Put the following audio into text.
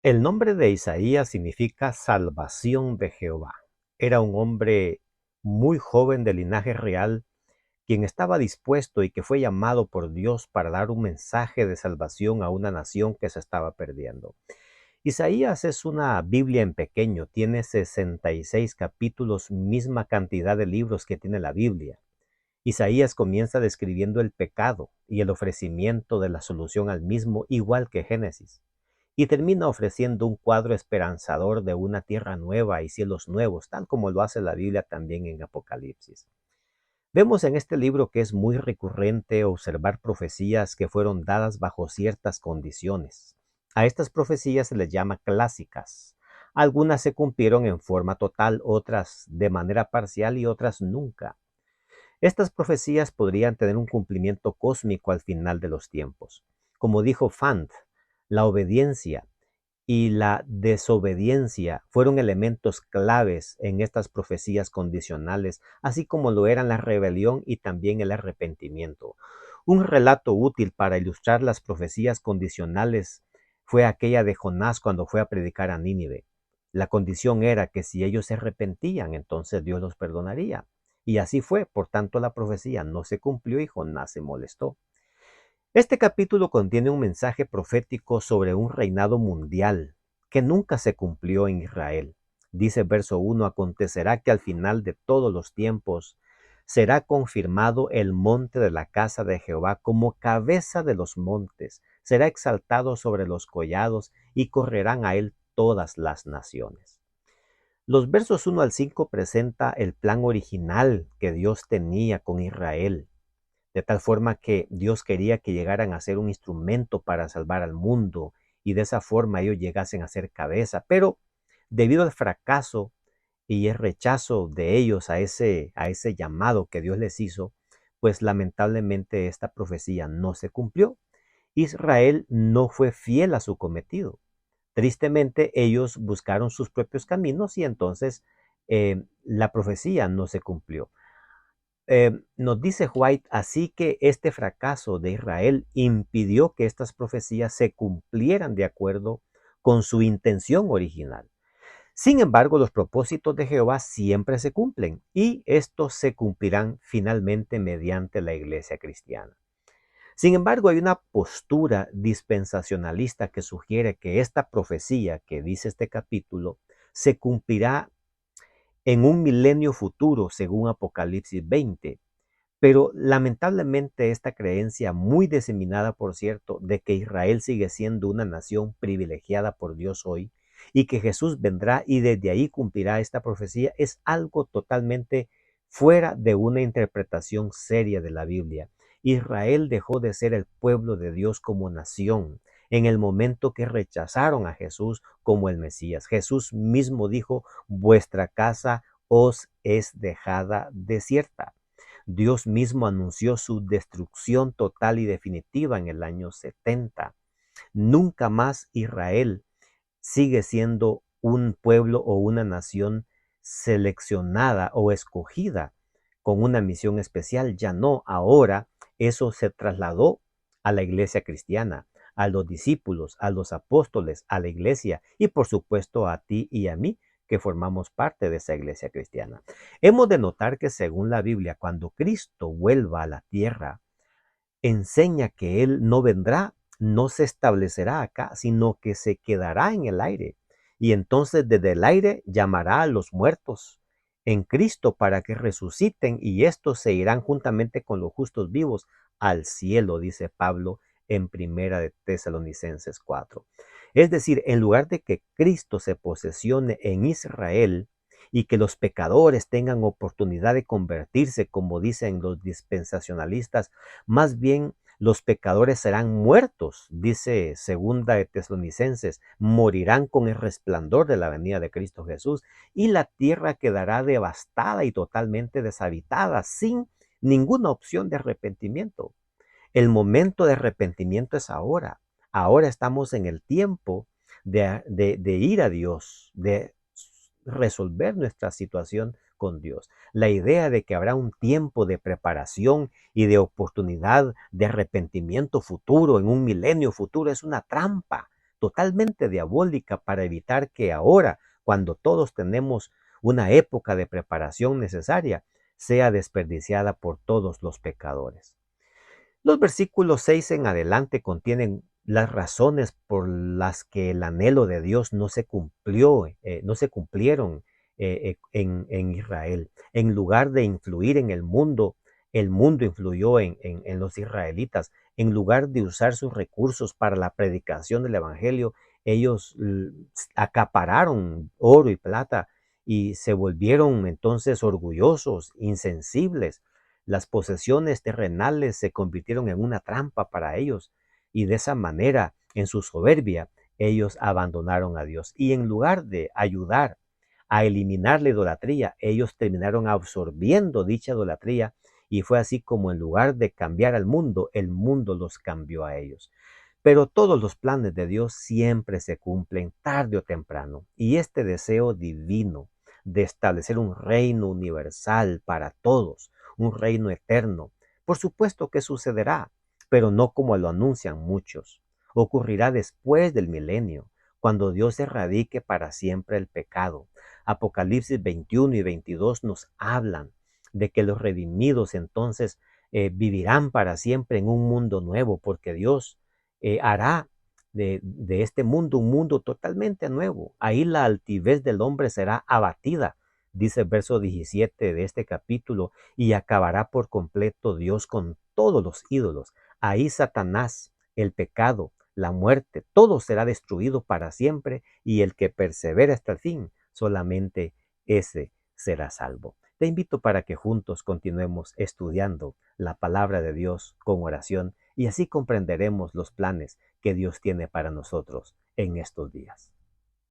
El nombre de Isaías significa salvación de Jehová. Era un hombre muy joven de linaje real, quien estaba dispuesto y que fue llamado por Dios para dar un mensaje de salvación a una nación que se estaba perdiendo. Isaías es una Biblia en pequeño, tiene 66 capítulos, misma cantidad de libros que tiene la Biblia. Isaías comienza describiendo el pecado y el ofrecimiento de la solución al mismo, igual que Génesis, y termina ofreciendo un cuadro esperanzador de una tierra nueva y cielos nuevos, tal como lo hace la Biblia también en Apocalipsis. Vemos en este libro que es muy recurrente observar profecías que fueron dadas bajo ciertas condiciones. A estas profecías se les llama clásicas. Algunas se cumplieron en forma total, otras de manera parcial y otras nunca. Estas profecías podrían tener un cumplimiento cósmico al final de los tiempos. Como dijo Fant, la obediencia y la desobediencia fueron elementos claves en estas profecías condicionales, así como lo eran la rebelión y también el arrepentimiento. Un relato útil para ilustrar las profecías condicionales fue aquella de Jonás cuando fue a predicar a Nínive. La condición era que si ellos se arrepentían, entonces Dios los perdonaría. Y así fue, por tanto la profecía no se cumplió y Jonás se molestó. Este capítulo contiene un mensaje profético sobre un reinado mundial que nunca se cumplió en Israel. Dice verso 1, acontecerá que al final de todos los tiempos será confirmado el monte de la casa de Jehová como cabeza de los montes, será exaltado sobre los collados y correrán a él todas las naciones. Los versos 1 al 5 presenta el plan original que Dios tenía con Israel, de tal forma que Dios quería que llegaran a ser un instrumento para salvar al mundo y de esa forma ellos llegasen a ser cabeza. Pero debido al fracaso y el rechazo de ellos a ese llamado que Dios les hizo, pues lamentablemente esta profecía no se cumplió. Israel no fue fiel a su cometido. Tristemente, ellos buscaron sus propios caminos y entonces la profecía no se cumplió. Nos dice White, así que este fracaso de Israel impidió que estas profecías se cumplieran de acuerdo con su intención original. Sin embargo, los propósitos de Jehová siempre se cumplen y estos se cumplirán finalmente mediante la iglesia cristiana. Sin embargo, hay una postura dispensacionalista que sugiere que esta profecía que dice este capítulo se cumplirá en un milenio futuro, según Apocalipsis 20. Pero lamentablemente esta creencia, muy diseminada por cierto, de que Israel sigue siendo una nación privilegiada por Dios hoy y que Jesús vendrá y desde ahí cumplirá esta profecía, es algo totalmente fuera de una interpretación seria de la Biblia. Israel dejó de ser el pueblo de Dios como nación en el momento que rechazaron a Jesús como el Mesías. Jesús mismo dijo, vuestra casa os es dejada desierta. Dios mismo anunció su destrucción total y definitiva en el año 70. Nunca más Israel sigue siendo un pueblo o una nación seleccionada o escogida con una misión especial. Ya no, ahora eso se trasladó a la iglesia cristiana, a los discípulos, a los apóstoles, a la iglesia y por supuesto a ti y a mí que formamos parte de esa iglesia cristiana. Hemos de notar que según la Biblia, cuando Cristo vuelva a la tierra, enseña que Él no vendrá, no se establecerá acá, sino que se quedará en el aire. Y entonces desde el aire llamará a los muertos en Cristo para que resuciten y estos se irán juntamente con los justos vivos al cielo, dice Pablo en Primera de Tesalonicenses 4. Es decir, en lugar de que Cristo se posesione en Israel y que los pecadores tengan oportunidad de convertirse, como dicen los dispensacionalistas, más bien los pecadores serán muertos, dice Segunda de Tesalonicenses, morirán con el resplandor de la venida de Cristo Jesús y la tierra quedará devastada y totalmente deshabitada sin ninguna opción de arrepentimiento. El momento de arrepentimiento es ahora. Ahora estamos en el tiempo de ir a Dios, de resolver nuestra situación con Dios. La idea de que habrá un tiempo de preparación y de oportunidad de arrepentimiento futuro en un milenio futuro es una trampa totalmente diabólica para evitar que ahora, cuando todos tenemos una época de preparación necesaria, sea desperdiciada por todos los pecadores. Los versículos 6 en adelante contienen las razones por las que el anhelo de Dios no se cumplieron en Israel. En lugar de influir en el mundo influyó en los israelitas. En lugar de usar sus recursos para la predicación del evangelio, ellos acapararon oro y plata y se volvieron entonces orgullosos, insensibles. Las posesiones terrenales se convirtieron en una trampa para ellos y de esa manera, en su soberbia, ellos abandonaron a Dios. Y en lugar de ayudar a eliminar la idolatría, ellos terminaron absorbiendo dicha idolatría y fue así como en lugar de cambiar al mundo, el mundo los cambió a ellos. Pero todos los planes de Dios siempre se cumplen tarde o temprano. Y este deseo divino de establecer un reino universal para todos, un reino eterno, por supuesto que sucederá, pero no como lo anuncian muchos. Ocurrirá después del milenio, cuando Dios erradique para siempre el pecado. Apocalipsis 21 y 22 nos hablan de que los redimidos entonces vivirán para siempre en un mundo nuevo, porque Dios hará de este mundo un mundo totalmente nuevo. Ahí la altivez del hombre será abatida, dice el verso 17 de este capítulo, y acabará por completo Dios con todos los ídolos. Ahí Satanás, el pecado, la muerte, todo será destruido para siempre y el que persevera hasta el fin, solamente ese será salvo. Te invito para que juntos continuemos estudiando la palabra de Dios con oración y así comprenderemos los planes que Dios tiene para nosotros en estos días.